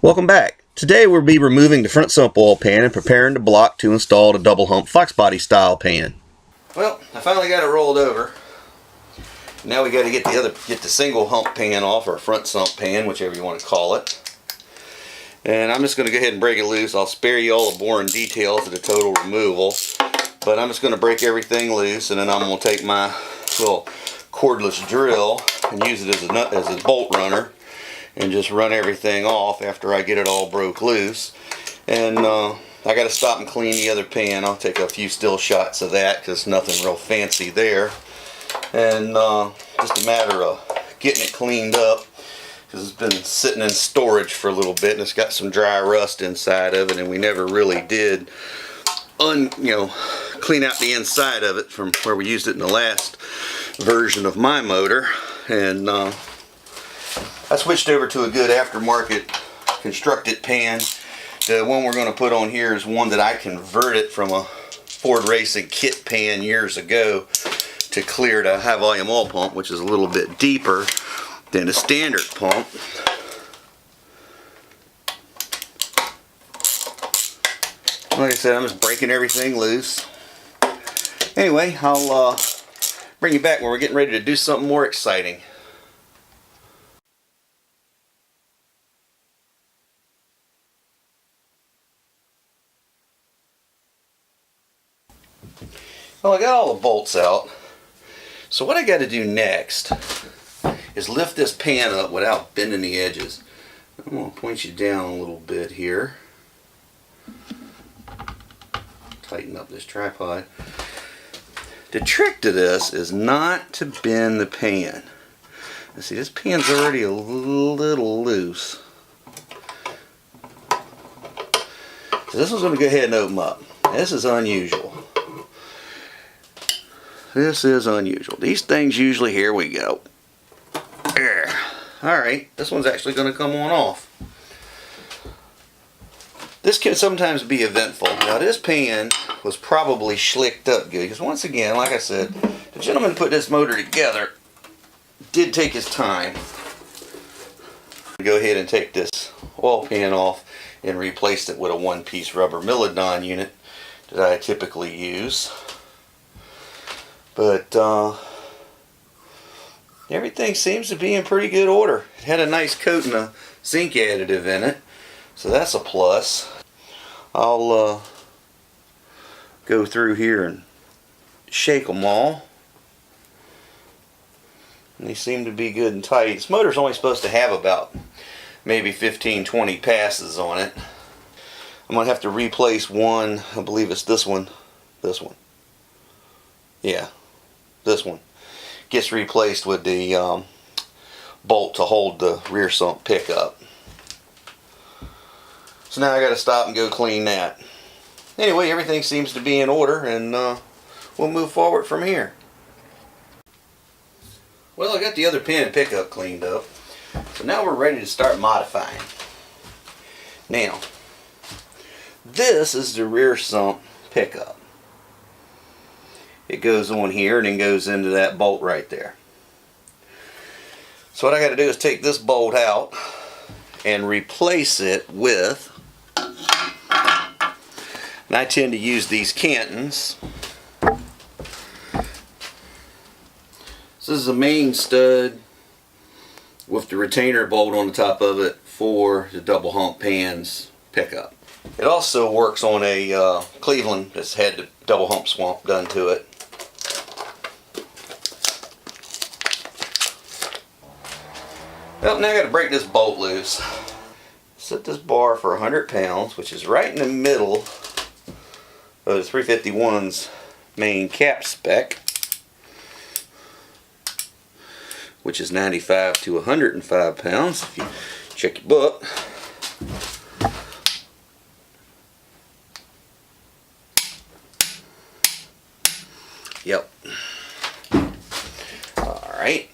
Welcome back. Today we'll be removing the front sump oil pan and preparing the block to install the double hump fox body style pan. Well, I finally got it rolled over. Now we got to get the single hump pan off, or front sump pan, whichever you want to call it. And I'm just going to go ahead and break it loose. I'll spare you all the boring details of the total removal, but I'm just going to break everything loose, and then I'm going to take my little cordless drill and use it as a bolt runner and just run everything off after I get it all broke loose. And I got to stop and clean the other pan. I'll take a few still shots of that because nothing real fancy there. And just a matter of getting it cleaned up because it's been sitting in storage for a little bit and it's got some dry rust inside of it, and we never really did clean out the inside of it from where we used it in the last version of my motor. And I switched over to a good aftermarket constructed pan. The one we're going to put on here is one that I converted from a Ford Racing kit pan years ago to clear the high volume oil pump, which is a little bit deeper than a standard pump. Like I said, I'm just breaking everything loose. Anyway, I'll bring you back when we're getting ready to do something more exciting. Well, I got all the bolts out. So what I got to do next is lift this pan up without bending the edges. I'm going to point you down a little bit here. Tighten up this tripod. The trick to this is not to bend the pan. Now see, this pan's already a little loose. So this one's going to go ahead and open up. This is unusual. This is unusual. These things usually, here we go. There. Alright, this one's actually going to come on off. This can sometimes be eventful. Now this pan was probably slicked up good, because once again, like I said, the gentleman who put this motor together did take his time. Go ahead and take this oil pan off and replace it with a one-piece rubber Milodon unit that I typically use. But everything seems to be in pretty good order. It had a nice coating of zinc additive in it, so that's a plus. I'll go through here and shake them all. And they seem to be good and tight. This motor's only supposed to have about maybe 15-20 passes on it. I'm going to have to replace one. I believe it's this one. This one. Yeah. This one gets replaced with the bolt to hold the rear sump pickup. So now I got to stop and go clean that. Anyway, everything seems to be in order, and we'll move forward from here. Well, I got the other pin and pickup cleaned up, so now we're ready to start modifying. Now, this is the rear sump pickup. It goes on here and then goes into that bolt right there. So what I got to do is take this bolt out and replace it with, and I tend to use these Cantons. This is a main stud with the retainer bolt on the top of it for the double hump pan's pickup. It also works on a Cleveland that's had the double hump swamp done to it. Well, now I got to break this bolt loose. Set this bar for 100 pounds, which is right in the middle of the 351's main cap spec, which is 95 to 105 pounds. If you check your book. Yep. All right.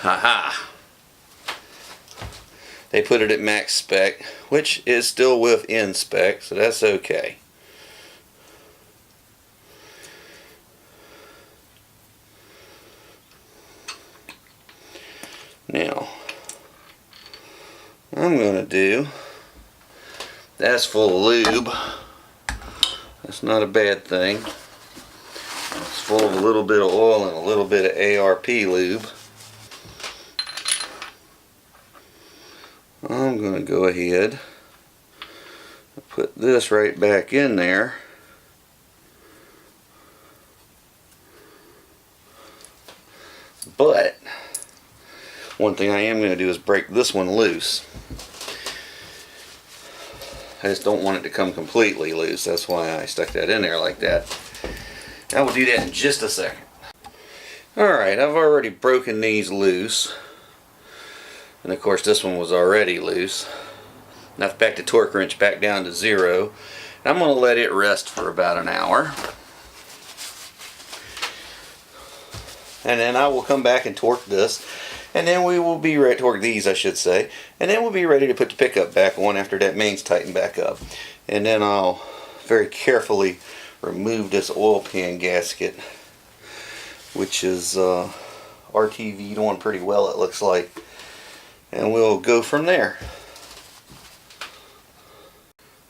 Haha. They put it at max spec, which is still within spec, so that's okay. Now, I'm going to do, that's full of lube. That's not a bad thing. It's full of a little bit of oil and a little bit of ARP lube. I'm going to go ahead and put this right back in there. But one thing I am going to do is break this one loose. I just don't want it to come completely loose. That's why I stuck that in there like that. I will do that in just a second. Alright, I've already broken these loose. And of course this one was already loose. Now I've backed the torque wrench back down to 0. And I'm going to let it rest for about an hour. And then I will come back and torque this. And then we will be ready, torque these I should say. And then we'll be ready to put the pickup back on after that main's tightened back up. And then I'll very carefully remove this oil pan gasket, which is RTV'd on pretty well, it looks like. And we'll go from there.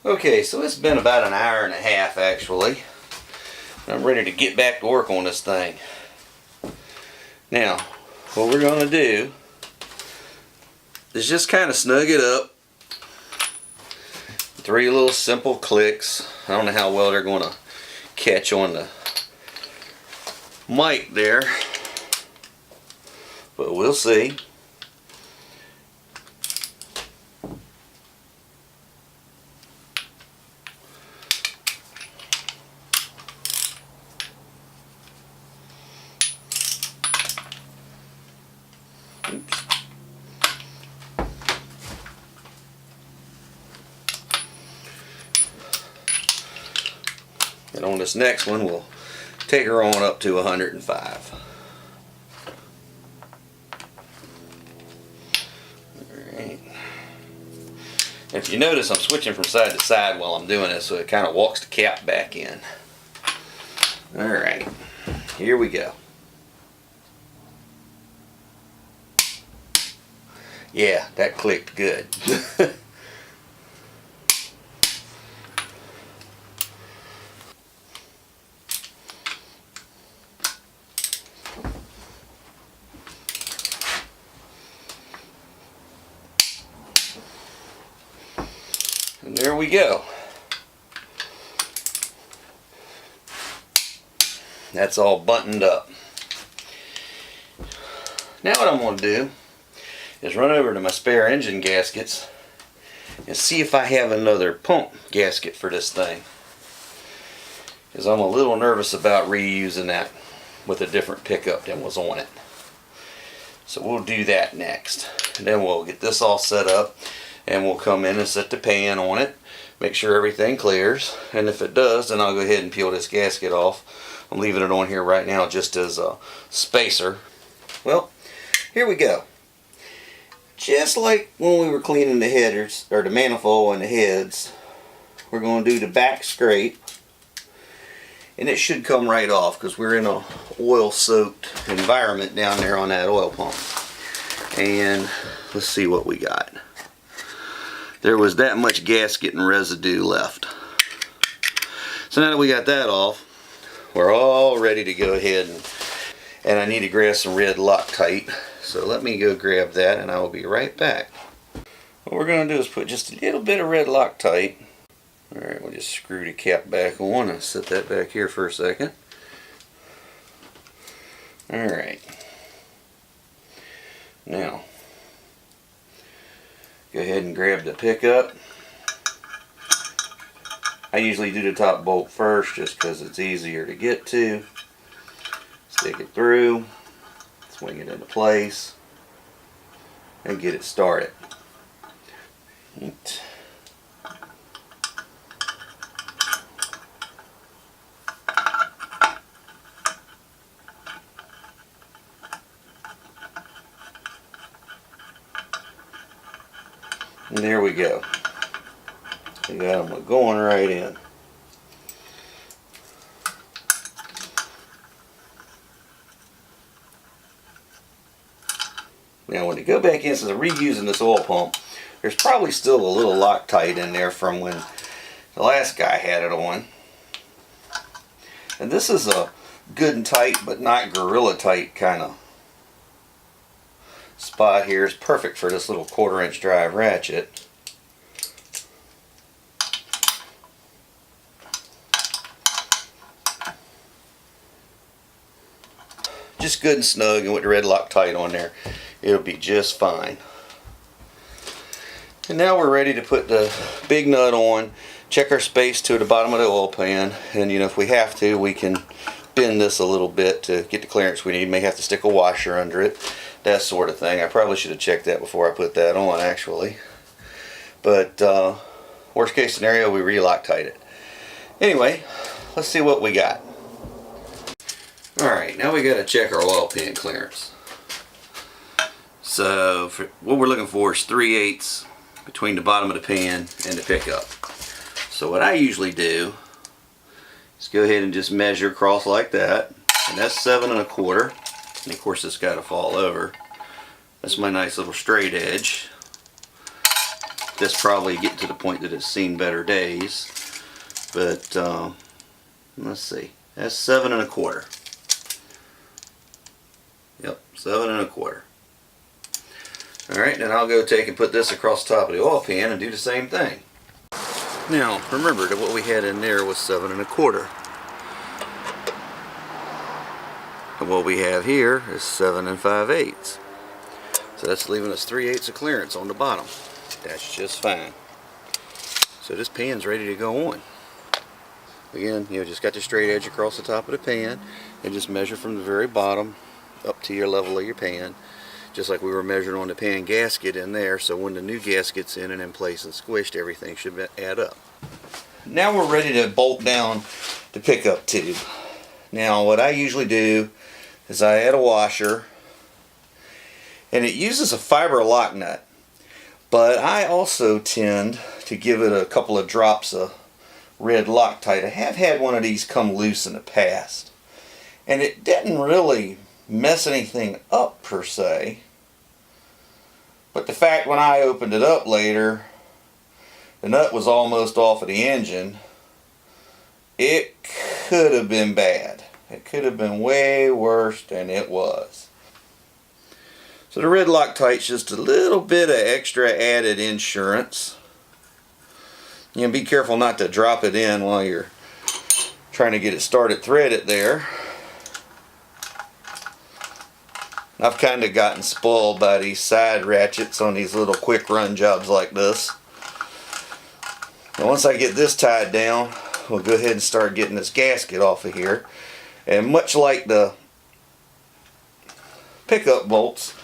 Okay, so it's been about an hour and a half actually. I'm ready to get back to work on this thing. Now, what we're going to do is just kind of snug it up. 3 little simple clicks. I don't know how well they're going to catch on the mic there, but we'll see. Oops. And on this next one, we'll take her on up to 105. Alright. If you notice, I'm switching from side to side while I'm doing this, so it kind of walks the cap back in. Alright, here we go. Yeah, that clicked good. And there we go. That's all buttoned up. Now what I'm going to do is run over to my spare engine gaskets and see if I have another pump gasket for this thing, because I'm a little nervous about reusing that with a different pickup than was on it. So we'll do that next, and then we'll get this all set up and we'll come in and set the pan on it, make sure everything clears, and if it does, then I'll go ahead and peel this gasket off. I'm leaving it on here right now just as a spacer. Well, here we go. Just like when we were cleaning the headers, or the manifold and the heads, we're going to do the back scrape. And it should come right off because we're in a oil soaked environment down there on that oil pump. And let's see what we got. There was that much gasket and residue left. So now that we got that off, we're all ready to go ahead and I need to grab some red Loctite. So let me go grab that and I will be right back. What we're going to do is put just a little bit of red Loctite. Alright, we'll just screw the cap back on and set that back here for a second. Alright. Now, go ahead and grab the pickup. I usually do the top bolt first just because it's easier to get to. Stick it through. Swing it into place and get it started. Right. And there we go. We got them going right in. Now when you go back in, since I'm reusing this oil pump, there's probably still a little Loctite in there from when the last guy had it on. And this is a good and tight, but not gorilla tight kind of spot here. It's perfect for this little 1/4 inch drive ratchet. Just good and snug, and with the red Loctite on there, it'll be just fine. And now we're ready to put the big nut on, check our space to the bottom of the oil pan, and if we have to, we can bend this a little bit to get the clearance we need. May have to stick a washer under it, that sort of thing. I probably should have checked that before I put that on, actually. But worst case scenario, we re-Loctite it. Anyway, let's see what we got. Alright, now we got to check our oil pan clearance. So what we're looking for is 3/8 between the bottom of the pan and the pickup. So what I usually do is go ahead and just measure across like that, and that's 7 1/4. And of course it's got to fall over. That's my nice little straight edge. This probably getting to the point that it's seen better days, but let's see, that's 7 1/4. Yep, 7 1/4. Alright, then I'll go take and put this across the top of the oil pan and do the same thing. Now, remember that what we had in there was 7 1/4. And what we have here is 7 5/8. So that's leaving us 3/8 of clearance on the bottom. That's just fine. So this pan's ready to go on. Again, just got the straight edge across the top of the pan, and just measure from the very bottom up to your level of your pan, just like we were measuring on the pan gasket in there, so when the new gasket's in and in place and squished, everything should add up. Now we're ready to bolt down the pickup tube. Now what I usually do is I add a washer, and it uses a fiber lock nut, but I also tend to give it a couple of drops of red Loctite. I have had one of these come loose in the past, and it didn't really mess anything up per se, but the fact when I opened it up later, the nut was almost off of the engine. It could have been bad. It could have been way worse than it was. So the red Loctite's just a little bit of extra added insurance. Be careful not to drop it in while you're trying to get it started threaded there. I've kind of gotten spoiled by these side ratchets on these little quick run jobs like this. And once I get this tied down, we'll go ahead and start getting this gasket off of here. And much like the pickup bolts,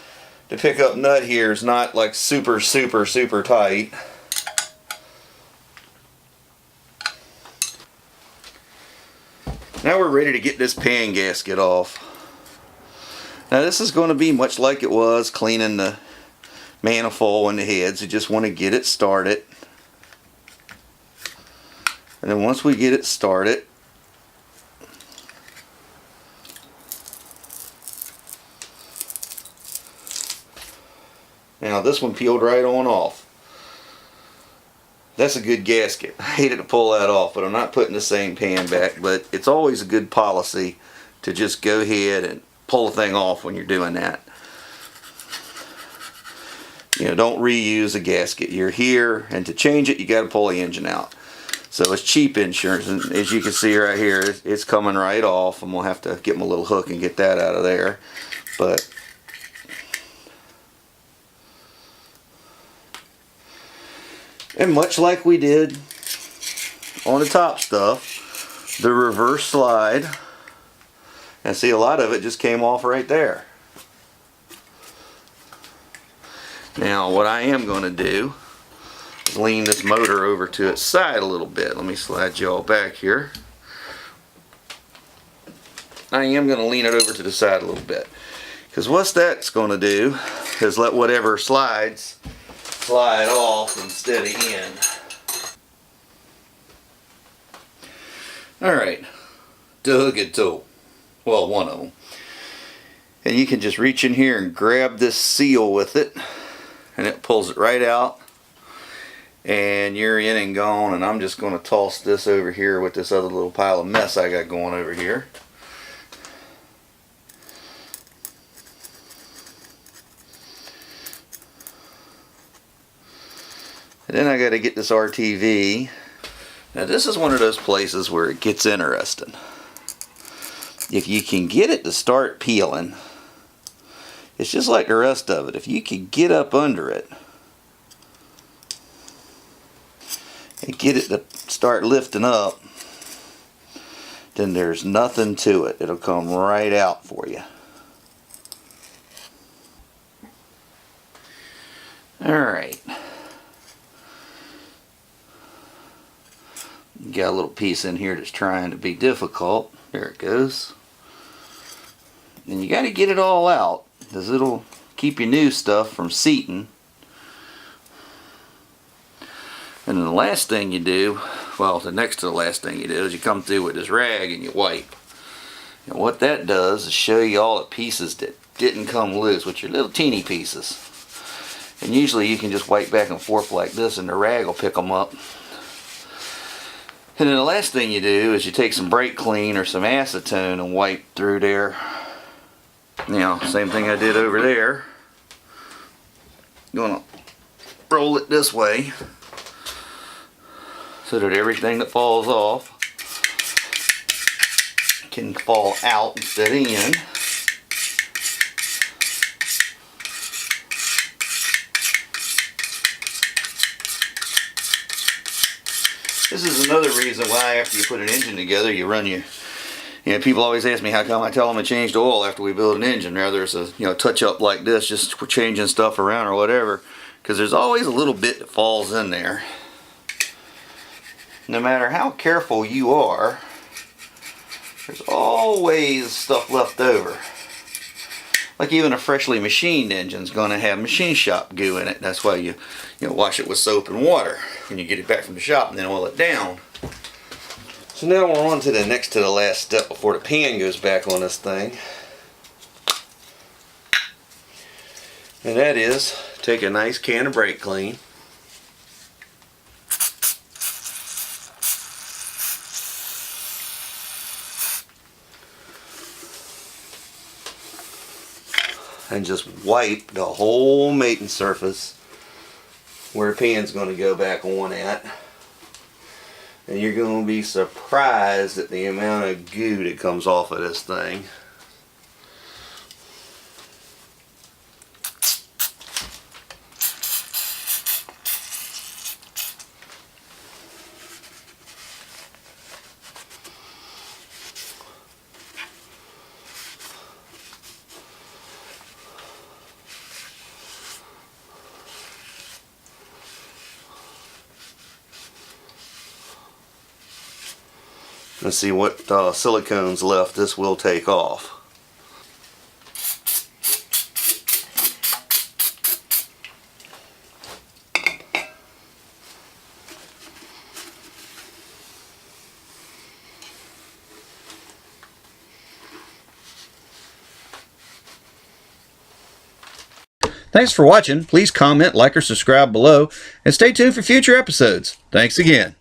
the pickup nut here is not like super tight. Now we're ready to get this pan gasket off. Now this is going to be much like it was cleaning the manifold and the heads. You just want to get it started. And then once we get it started, now this one peeled right on off. That's a good gasket. I hated to pull that off, but I'm not putting the same pan back. But it's always a good policy to just go ahead and pull the thing off when you're doing that. Don't reuse a gasket. You're here, and to change it, you got to pull the engine out. So it's cheap insurance, and as you can see right here, it's coming right off. I'm gonna have to get my little hook and get that out of there. But and much like we did on the top stuff, the reverse slide, and see, a lot of it just came off right there. Now what I am going to do is lean this motor over to its side a little bit. Let me slide you all back here. I am going to lean it over to the side a little bit, because what that's going to do is let whatever slides slide off instead of in. Alright, the hook and tool. Well, one of them. And you can just reach in here and grab this seal with it, and it pulls it right out, and you're in and gone. And I'm just going to toss this over here with this other little pile of mess I got going over here. And then I got to get this RTV. Now this is one of those places where it gets interesting. If you can get it to start peeling, it's just like the rest of it. If you can get up under it and get it to start lifting up, then there's nothing to it. It'll come right out for you. Alright. Got a little piece in here that's trying to be difficult. There it goes. And you got to get it all out, because it'll keep your new stuff from seating. And then the last thing you do, well, the next to the last thing you do, is you come through with this rag and you wipe. And what that does is show you all the pieces that didn't come loose, which are little teeny pieces. And usually you can just wipe back and forth like this and the rag will pick them up. And then the last thing you do is you take some brake clean or some acetone and wipe through there. Now, same thing I did over there. Gonna roll it this way so that everything that falls off can fall out instead of in. This is another reason why after you put an engine together, you run your, people always ask me how come I tell them to change the oil after we build an engine. Rather there's a touch up like this, just changing stuff around or whatever, because there's always a little bit that falls in there. No matter how careful you are, there's always stuff left over. Like even a freshly machined engine's going to have machine shop goo in it. That's why you wash it with soap and water when you get it back from the shop and then oil it down. So now we're on to the next to the last step before the pan goes back on this thing. And that is take a nice can of brake clean. And just wipe the whole mating surface where the pan's going to go back on at. And you're going to be surprised at the amount of goo that comes off of this thing. Let's see what silicone's left. This will take off. Thanks for watching. Please comment, like, or subscribe below, and stay tuned for future episodes. Thanks again.